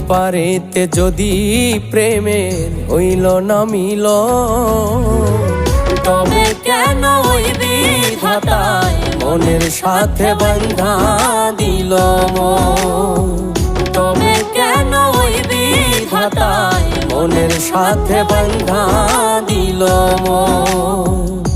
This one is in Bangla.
পারেতে যদি প্রেমের হইল না মিল, তবে কেন ওই বিধাতায় মনের সাথে বান্ধা দিল মন। তবে কেন ওই বিধাতায় মনের সাথে বান্ধা দিল মন।